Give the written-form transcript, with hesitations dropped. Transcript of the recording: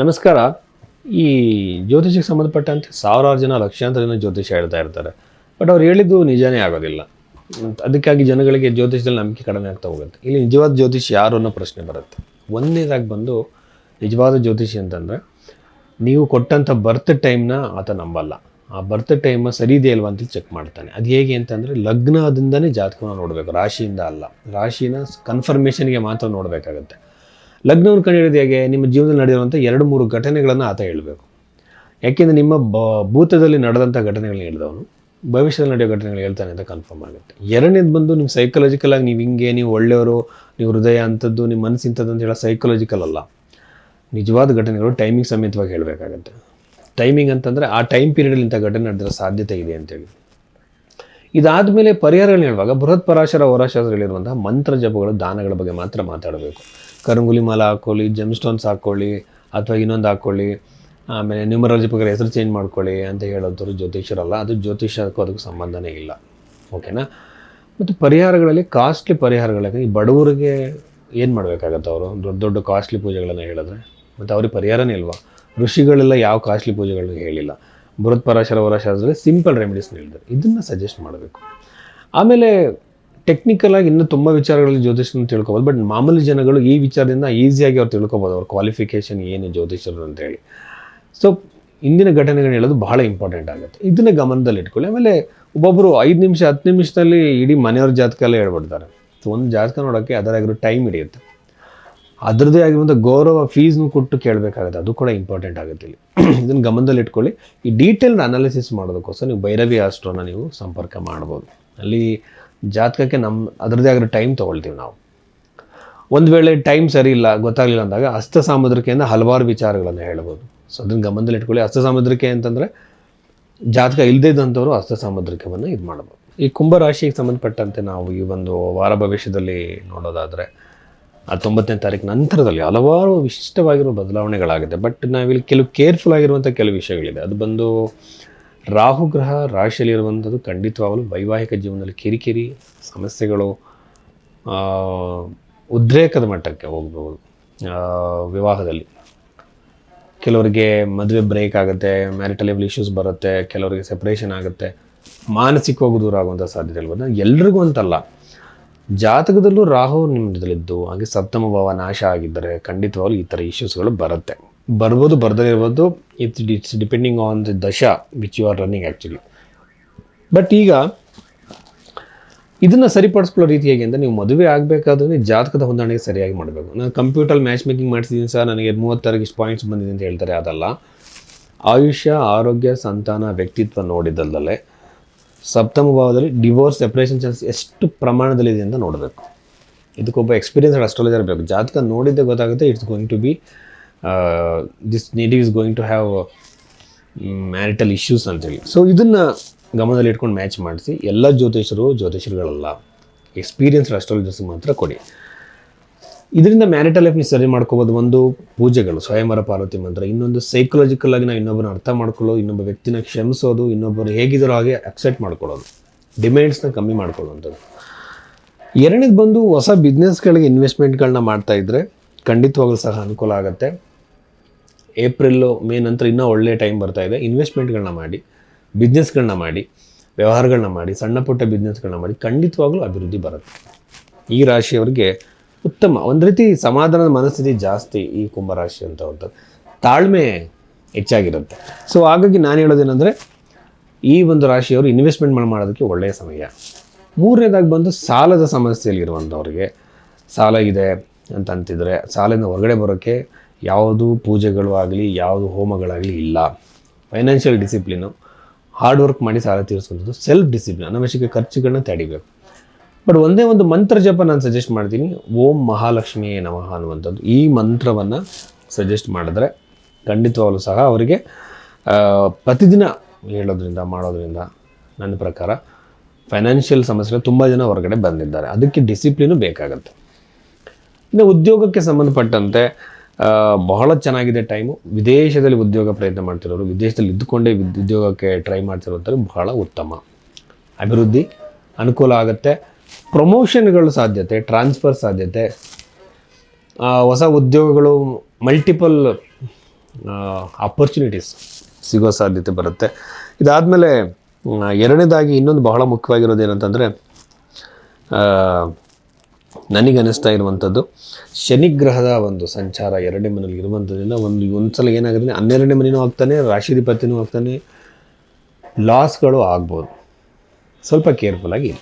ನಮಸ್ಕಾರ. ಈ ಜ್ಯೋತಿಷಕ್ಕೆ ಸಂಬಂಧಪಟ್ಟಂತೆ ಸಾವಿರಾರು ಜನ ಲಕ್ಷಾಂತರ ಜನ ಜ್ಯೋತಿಷ ಹೇಳ್ತಾ ಇರ್ತಾರೆ. ಬಟ್ ಅವ್ರು ಹೇಳಿದ್ದು ನಿಜಾನೇ ಆಗೋದಿಲ್ಲ. ಅದಕ್ಕಾಗಿ ಜನಗಳಿಗೆ ಜ್ಯೋತಿಷದಲ್ಲಿ ನಂಬಿಕೆ ಕಡಿಮೆ ಆಗ್ತಾ ಹೋಗುತ್ತೆ. ಇಲ್ಲಿ ನಿಜವಾದ ಜ್ಯೋತಿಷಿ ಯಾರು ಅನ್ನೋ ಪ್ರಶ್ನೆ ಬರುತ್ತೆ. ಒಂದನೇದಾಗಿ ಬಂದು ನಿಜವಾದ ಜ್ಯೋತಿಷಿ ಅಂತಂದರೆ ನೀವು ಕೊಟ್ಟಂಥ ಬರ್ತ್ ಟೈಮ್ನ ಆತ ನಂಬಲ್ಲ. ಆ ಬರ್ತ್ ಟೈಮ್ ಸರಿ ಇದೆ ಅಲ್ವಾ ಅಂತ ಚೆಕ್ ಮಾಡ್ತಾನೆ. ಅದು ಹೇಗೆ ಅಂತಂದರೆ ಲಗ್ನದಿಂದನೇ ಜಾತಕವನ್ನು ನೋಡಬೇಕು, ರಾಶಿಯಿಂದ ಅಲ್ಲ. ರಾಶಿನ ಕನ್ಫರ್ಮೇಷನ್ಗೆ ಮಾತ್ರ ನೋಡಬೇಕಾಗತ್ತೆ. ಲಗ್ನವನ್ನು ಕಂಡುಹಿಡಿದು ಹೇಗೆ? ನಿಮ್ಮ ಜೀವನದಲ್ಲಿ ನಡೆಯುವಂಥ 2-3 ಘಟನೆಗಳನ್ನು ಆತ ಹೇಳಬೇಕು. ಯಾಕೆಂದರೆ ನಿಮ್ಮ ಭೂತದಲ್ಲಿ ನಡೆದಂಥ ಘಟನೆಗಳನ್ನ ಹೇಳಿದವನು ಭವಿಷ್ಯದಲ್ಲಿ ನಡೆಯೋ ಘಟನೆಗಳು ಹೇಳ್ತಾನೆ ಅಂತ ಕನ್ಫರ್ಮ್ ಆಗುತ್ತೆ. ಎರಡನೇದು ಬಂದು ನಿಮ್ಮ ಸೈಕಲಾಜಿಕಲಾಗಿ ನೀವು ಹಿಂಗೆ, ನೀವು ಒಳ್ಳೆಯವರು, ನೀವು ಹೃದಯ ಅಂಥದ್ದು, ನಿಮ್ಮ ಮನಸ್ಸು ಇಂಥದ್ದು ಅಂತ ಹೇಳೋ ಸೈಕಲಾಜಿಕಲ್ ಅಲ್ಲ. ನಿಜವಾದ ಘಟನೆಗಳು ಟೈಮಿಂಗ್ ಸಮೇತವಾಗಿ ಹೇಳಬೇಕಾಗತ್ತೆ. ಟೈಮಿಂಗ್ ಅಂತಂದರೆ ಆ ಟೈಮ್ ಪೀರಿಯಡಲ್ಲಿ ಇಂಥ ಘಟನೆ ನಡೆದಿರೋ ಸಾಧ್ಯತೆ ಇದೆ ಅಂತೇಳಿ. ಇದಾದಮೇಲೆ ಪರಿಹಾರಗಳನ್ನ ಹೇಳುವಾಗ ಬೃಹತ್ ಪರಾಶರ ಹೋರಾಶಾಸ್ತ್ರಗಳಿರುವಂತಹ ಮಂತ್ರ ಜಪಗಳು, ದಾನಗಳ ಬಗ್ಗೆ ಮಾತ್ರ ಮಾತಾಡಬೇಕು. ಕರಂಗುಲಿ ಮಾಲ ಹಾಕ್ಕೊಳ್ಳಿ, ಜೆಮ್ ಸ್ಟೋನ್ಸ್ ಹಾಕ್ಕೊಳ್ಳಿ, ಅಥವಾ ಇನ್ನೊಂದು ಹಾಕ್ಕೊಳ್ಳಿ, ಆಮೇಲೆ ನ್ಯೂಮರಾಲಜಿ ಪ್ರಕಾರ ಹೆಸರು ಚೇಂಜ್ ಮಾಡ್ಕೊಳ್ಳಿ ಅಂತ ಹೇಳೋಂಥವ್ರು ಜ್ಯೋತಿಷರಲ್ಲ. ಅದು ಜ್ಯೋತಿಷಕ್ಕೂ ಅದಕ್ಕೂ ಸಂಬಂಧನೇ ಇಲ್ಲ. ಓಕೆನಾ? ಮತ್ತು ಪರಿಹಾರಗಳಲ್ಲಿ ಕಾಸ್ಟ್ಲಿ ಪರಿಹಾರಗಳಿಗೆ ಈ ಬಡವರಿಗೆ ಏನು ಮಾಡಬೇಕಾಗತ್ತೆ? ಅವರು ದೊಡ್ಡ ದೊಡ್ಡ ಕಾಸ್ಟ್ಲಿ ಪೂಜೆಗಳನ್ನು ಹೇಳಿದ್ರೆ ಮತ್ತು ಅವ್ರಿಗೆ ಪರಿಹಾರನೇ ಇಲ್ವಾ? ಋಷಿಗಳೆಲ್ಲ ಯಾವ ಕಾಸ್ಟ್ಲಿ ಪೂಜೆಗಳನ್ನ ಹೇಳಿಲ್ಲ. ಬೃಹತ್ ಪರಾಶರ ಹೋರಾಶಾಸ್ತ್ರದಲ್ಲಿ ಸಿಂಪಲ್ ರೆಮಿಡೀಸ್ನ ಹೇಳಿದ್ದಾರೆ. ಇದನ್ನು ಸಜೆಸ್ಟ್ ಮಾಡಬೇಕು. ಆಮೇಲೆ ಟೆಕ್ನಿಕಲಾಗಿ ಇನ್ನೂ ತುಂಬ ವಿಚಾರಗಳಲ್ಲಿ ಜ್ಯೋತಿಷನ ತಿಳ್ಕೊಬೋದು. ಬಟ್ ಮಾಮೂಲಿ ಜನಗಳು ಈ ವಿಚಾರದಿಂದ ಈಸಿಯಾಗಿ ಅವ್ರು ತಿಳ್ಕೊಬೋದು, ಅವ್ರ ಕ್ವಾಲಿಫಿಕೇಷನ್ ಏನು ಜ್ಯೋತಿಷರು ಅಂತೇಳಿ. ಸೊ ಇಂದಿನ ಘಟನೆಗಳನ್ನ ಹೇಳೋದು ಬಹಳ ಇಂಪಾರ್ಟೆಂಟ್ ಆಗುತ್ತೆ. ಇದನ್ನು ಗಮನದಲ್ಲಿ ಇಟ್ಕೊಳ್ಳಿ. ಆಮೇಲೆ ಒಬ್ಬೊಬ್ಬರು 5 ನಿಮಿಷ 10 ನಿಮಿಷದಲ್ಲಿ ಇಡೀ ಮನೆಯವ್ರ ಜಾತಕ ಎಲ್ಲ ಹೇಳ್ಬಿಡ್ತಾರೆ. ಸೊ ಒಂದು ಜಾತಕ ನೋಡೋಕ್ಕೆ ಅದರಾಗಿರೋ ಟೈಮ್ ಹಿಡಿಯುತ್ತೆ. ಅದರದ್ದೇ ಆಗಿರುವಂಥ ಗೌರವ ಫೀಸ್ನು ಕೊಟ್ಟು ಕೇಳಬೇಕಾಗುತ್ತೆ. ಅದು ಕೂಡ ಇಂಪಾರ್ಟೆಂಟ್ ಆಗುತ್ತೆ ಇಲ್ಲಿ. ಇದನ್ನು ಗಮನದಲ್ಲಿ ಇಟ್ಕೊಳ್ಳಿ. ಈ ಡೀಟೇಲ್ಡ್ ಅನಾಲಿಸಿಸ್ ಮಾಡೋದಕ್ಕೋಸ್ಕರ ನೀವು ಭೈರವಿ ಆಸ್ಟ್ರೋನ ನೀವು ಸಂಪರ್ಕ ಮಾಡ್ಬೋದು. ಅಲ್ಲಿ ಜಾತಕಕ್ಕೆ ಅದರದ್ದೇ ಆಗಿರೋ ಟೈಮ್ ತೊಗೊಳ್ತೀವಿ ನಾವು. ಒಂದು ವೇಳೆ ಟೈಮ್ ಸರಿ ಇಲ್ಲ, ಗೊತ್ತಾಗಲಿಲ್ಲ ಅಂದಾಗ ಹಸ್ತ ಸಾಮುದ್ರಿಕೆಯಿಂದ ಹಲವಾರು ವಿಚಾರಗಳನ್ನು ಹೇಳ್ಬೋದು. ಸೊ ಅದನ್ನು ಗಮನದಲ್ಲಿ ಇಟ್ಕೊಳ್ಳಿ. ಹಸ್ತ ಸಾಮುದ್ರಿಕೆ ಅಂತಂದರೆ ಜಾತಕ ಇಲ್ಲದೇ ಇದ್ದಂಥವ್ರು ಹಸ್ತ ಸಾಮುದ್ರಿಕವನ್ನು ಇದು ಮಾಡ್ಬೋದು. ಈ ಕುಂಭರಾಶಿಗೆ ಸಂಬಂಧಪಟ್ಟಂತೆ ನಾವು ಈ ಒಂದು ವಾರ ಭವಿಷ್ಯದಲ್ಲಿ ನೋಡೋದಾದರೆ 19ನೇ ತಾರೀಕು ನಂತರದಲ್ಲಿ ಹಲವಾರು ವಿಶಿಷ್ಟವಾಗಿರುವ ಬದಲಾವಣೆಗಳಾಗಿದೆ. ಬಟ್ ನಾವಿಲ್ಲಿ ಕೆಲವು ಕೇರ್ಫುಲ್ ಆಗಿರುವಂಥ ಕೆಲವು ವಿಷಯಗಳಿದೆ. ಅದು ಬಂದು ರಾಹುಗ್ರಹ ರಾಶಿಯಲ್ಲಿರುವಂಥದ್ದು ಖಂಡಿತವಾಗಲೂ ವೈವಾಹಿಕ ಜೀವನದಲ್ಲಿ ಕಿರಿಕಿರಿ ಸಮಸ್ಯೆಗಳು, ಉದ್ರೇಕದ ಮಟ್ಟಕ್ಕೆ ಹೋಗ್ಬೋದು. ವಿವಾಹದಲ್ಲಿ ಕೆಲವರಿಗೆ ಮದುವೆ ಬ್ರೇಕ್ ಆಗುತ್ತೆ, ಮ್ಯಾರಿಟಲ್ ಲೆವೆಲ್ ಇಶ್ಯೂಸ್ ಬರುತ್ತೆ, ಕೆಲವರಿಗೆ ಸೆಪ್ರೇಷನ್ ಆಗುತ್ತೆ, ಮಾನಸಿಕವಾಗಿ ದೂರ ಆಗುವಂಥ ಸಾಧ್ಯತೆ ಇರ್ಬೋದು. ಎಲ್ರಿಗೂ ಅಂತಲ್ಲ, ಜಾತಕದಲ್ಲೂ ರಾಹು ನಿಮ್ಮದಲ್ಲಿದ್ದು ಹಾಗೆ ಸಪ್ತಮ ಭಾವ ನಾಶ ಆಗಿದ್ದರೆ ಖಂಡಿತವಾಗಲೂ ಈ ಥರ ಇಶ್ಯೂಸ್ಗಳು ಬರ್ಬೋದು, ಬರ್ದೇ ಇರ್ಬೋದು. ಇಟ್ಸ್ ಡಿಪೆಂಡಿಂಗ್ ಆನ್ ದಿ ದಶಾ which you are running actually. But ಈಗ ಇದನ್ನು ಸರಿಪಡಿಸ್ಕೊಳ್ಳೋ ರೀತಿ ಹೇಗೆ ಅಂತ, ನೀವು ಮದುವೆ ಆಗಬೇಕಾದ್ರೆ ಜಾತಕದ ಹೊಂದಾಣಿಕೆ ಸರಿಯಾಗಿ ಮಾಡಬೇಕು. ನಾನು ಕಂಪ್ಯೂಟರ್ ಮ್ಯಾಚ್ ಮೇಕಿಂಗ್ ಮಾಡ್ತಿದ್ದೀನಿ ಸರ್, ನನಗೆ 36 ಇಷ್ಟು ಪಾಯಿಂಟ್ಸ್ ಬಂದಿದೆ ಅಂತ ಹೇಳ್ತಾರೆ. ಅದಲ್ಲ. ಆಯುಷ್ಯ, ಆರೋಗ್ಯ, ಸಂತಾನ, ವ್ಯಕ್ತಿತ್ವ ನೋಡಿದ್ದಲ್ಲದೆ ಸಪ್ತಮ ಭಾವದಲ್ಲಿ ಡಿವೋರ್ಸ್, ಸೆಪ್ರೇಷನ್ ಚಾನ್ಸ್ ಎಷ್ಟು ಪ್ರಮಾಣದಲ್ಲಿದೆ ಅಂತ ನೋಡಬೇಕು. ಇದಕ್ಕೊಬ್ಬ ಎಕ್ಸ್ಪೀರಿಯನ್ಸ್ಡ್ ಅಸ್ಟ್ರಾಲಜರ್ ಬೇಕು. ಜಾತಕ ನೋಡಿದ್ದೇ ಗೊತ್ತಾಗುತ್ತೆ it's going to be this native is going to have marital issues ಅಂತೇಳಿ. ಸೊ ಇದನ್ನು ಗಮನದಲ್ಲಿ ಇಟ್ಕೊಂಡು ಮ್ಯಾಚ್ ಮಾಡಿಸಿ. ಎಲ್ಲ ಜ್ಯೋತಿಷರುಗಳಲ್ಲ, ಎಕ್ಸ್ಪೀರಿಯನ್ಸ್ಡ್ ಅಸ್ಟ್ರಾಲಜರ್ಸ್ ಮಾತ್ರ ಕೊಡಿ. ಇದರಿಂದ ಮ್ಯಾರಿಟಲ್ ಲೈಫ್ನ ಸರಿ ಮಾಡ್ಕೋಬೋದು. ಒಂದು ಪೂಜೆಗಳು, ಸ್ವಯಂವರ ಪಾರ್ವತಿ ಮಂತ್ರ. ಇನ್ನೊಂದು ಸೈಕಲಾಜಿಕಲ್ ಆಗಿ ನಾವು ಇನ್ನೊಬ್ಬರನ್ನ ಅರ್ಥ ಮಾಡ್ಕೊಳ್ಳೋದು, ಇನ್ನೊಬ್ಬ ವ್ಯಕ್ತಿನ ಕ್ಷಮಿಸೋದು, ಇನ್ನೊಬ್ಬರು ಹೇಗಿದ್ದಾರೋ ಹಾಗೆ ಅಕ್ಸೆಪ್ಟ್ ಮಾಡ್ಕೊಳ್ಳೋದು, ಡಿಮ್ಯಾಂಡ್ಸ್ನ ಕಮ್ಮಿ ಮಾಡ್ಕೊಳ್ಳುವಂಥದ್ದು. ಎರಡನೇದು ಬಂದು ಹೊಸ ಬಿಸ್ನೆಸ್ಗಳಿಗೆ ಇನ್ವೆಸ್ಟ್ಮೆಂಟ್ಗಳನ್ನ ಮಾಡ್ತಾಯಿದ್ರೆ ಖಂಡಿತವಾಗಲೂ ಸಹ ಅನುಕೂಲ ಆಗುತ್ತೆ. ಏಪ್ರಿಲ್ಲು ಮೇ ನಂತರ ಇನ್ನೂ ಒಳ್ಳೆಯ ಟೈಮ್ ಬರ್ತಾಯಿದೆ. ಇನ್ವೆಸ್ಟ್ಮೆಂಟ್ಗಳನ್ನ ಮಾಡಿ, ಬಿಸ್ನೆಸ್ಗಳನ್ನ ಮಾಡಿ, ವ್ಯವಹಾರಗಳನ್ನ ಮಾಡಿ, ಸಣ್ಣ ಪುಟ್ಟ ಬಿಸ್ನೆಸ್ಗಳನ್ನ ಮಾಡಿ, ಖಂಡಿತವಾಗ್ಲೂ ಅಭಿವೃದ್ಧಿ ಬರುತ್ತೆ. ಈ ರಾಶಿಯವರಿಗೆ ಉತ್ತಮ ಒಂದು ರೀತಿ ಸಮಾಧಾನದ ಮನಸ್ಥಿತಿ ಜಾಸ್ತಿ. ಈ ಕುಂಭರಾಶಿ ಅಂತ ತಾಳ್ಮೆ ಹೆಚ್ಚಾಗಿರುತ್ತೆ. ಸೊ ಹಾಗಾಗಿ ನಾನು ಹೇಳೋದೇನೆಂದರೆ ಈ ಒಂದು ರಾಶಿಯವರು ಇನ್ವೆಸ್ಟ್ಮೆಂಟ್ ಮಾಡೋದಕ್ಕೆ ಒಳ್ಳೆಯ ಸಮಯ. ಮೂರನೇದಾಗಿ ಬಂದು ಸಾಲದ ಸಮಸ್ಯೆಯಲ್ಲಿರುವಂಥವ್ರಿಗೆ, ಸಾಲ ಇದೆ ಅಂತಿದ್ರೆ ಸಾಲದಿಂದ ಹೊರಗಡೆ ಬರೋಕ್ಕೆ ಯಾವುದು ಪೂಜೆಗಳು ಆಗಲಿ, ಯಾವುದು ಹೋಮಗಳಾಗಲಿ ಇಲ್ಲ. ಫೈನಾನ್ಷಿಯಲ್ ಡಿಸಿಪ್ಲಿನು, ಹಾರ್ಡ್ ವರ್ಕ್ ಮಾಡಿ ಸಾಲ ತೀರಿಸುವಂಥದ್ದು, ಸೆಲ್ಫ್ ಡಿಸಿಪ್ಲಿನ್, ಅನವಶ್ಯಕ ಖರ್ಚುಗಳನ್ನ ತಡಿಬೇಕು. ಬಟ್ ಒಂದೇ ಒಂದು ಮಂತ್ರ ಜಪ ನಾನು ಸಜೆಸ್ಟ್ ಮಾಡ್ತೀನಿ. ಓಂ ಮಹಾಲಕ್ಷ್ಮಿಯೇ ನಮಃ ಅನ್ನುವಂಥದ್ದು. ಈ ಮಂತ್ರವನ್ನು ಸಜೆಸ್ಟ್ ಮಾಡಿದ್ರೆ ಖಂಡಿತವಾಗಲೂ ಸಹ ಅವರಿಗೆ ಪ್ರತಿದಿನ ಹೇಳೋದ್ರಿಂದ ಮಾಡೋದ್ರಿಂದ ನನ್ನ ಪ್ರಕಾರ ಫೈನಾನ್ಷಿಯಲ್ ಸಮಸ್ಯೆ ತುಂಬ ಜನ ಹೊರಗಡೆ ಬಂದಿದ್ದಾರೆ. ಅದಕ್ಕೆ ಡಿಸಿಪ್ಲಿನು ಬೇಕಾಗುತ್ತೆ. ಇನ್ನು ಉದ್ಯೋಗಕ್ಕೆ ಸಂಬಂಧಪಟ್ಟಂತೆ ಬಹಳ ಚೆನ್ನಾಗಿದೆ ಟೈಮು. ವಿದೇಶದಲ್ಲಿ ಉದ್ಯೋಗ ಪ್ರಯತ್ನ ಮಾಡ್ತಿರೋರು, ವಿದೇಶದಲ್ಲಿ ಇದ್ದುಕೊಂಡೇ ಉದ್ಯೋಗಕ್ಕೆ ಟ್ರೈ ಮಾಡ್ತಿರೋಂಥವ್ರು ಬಹಳ ಉತ್ತಮ. ಅಭಿವೃದ್ಧಿ ಅನುಕೂಲ ಆಗುತ್ತೆ. ಪ್ರಮೋಷನ್ಗಳು ಸಾಧ್ಯತೆ, ಟ್ರಾನ್ಸ್ಫರ್ ಸಾಧ್ಯತೆ, ಹೊಸ ಉದ್ಯೋಗಗಳು, ಮಲ್ಟಿಪಲ್ ಆಪರ್ಚುನಿಟೀಸ್ ಸಿಗೋ ಸಾಧ್ಯತೆ ಬರುತ್ತೆ. ಇದಾದಮೇಲೆ ಎರಡನೇದಾಗಿ ಇನ್ನೊಂದು ಬಹಳ ಮುಖ್ಯವಾಗಿರೋದು ಏನಂತಂದರೆ ನನಗೆ ಅನ್ನಿಸ್ತಾ ಇರುವಂಥದ್ದು ಶನಿಗ್ರಹದ ಒಂದು ಸಂಚಾರ ಎರಡನೇ ಮನೇಲಿ ಇರುವಂಥದ್ರಿಂದ ಒಂದು ಸಲ ಏನಾಗುತ್ತೆ 12ನೇ ಮನೆಯೂ ಆಗ್ತಾನೆ, ರಾಶಿಧಿಪತಿನೂ ಆಗ್ತಾನೆ, ಲಾಸ್ಗಳು ಆಗ್ಬೋದು. ಸ್ವಲ್ಪ ಕೇರ್ಫುಲ್ಲಾಗಿ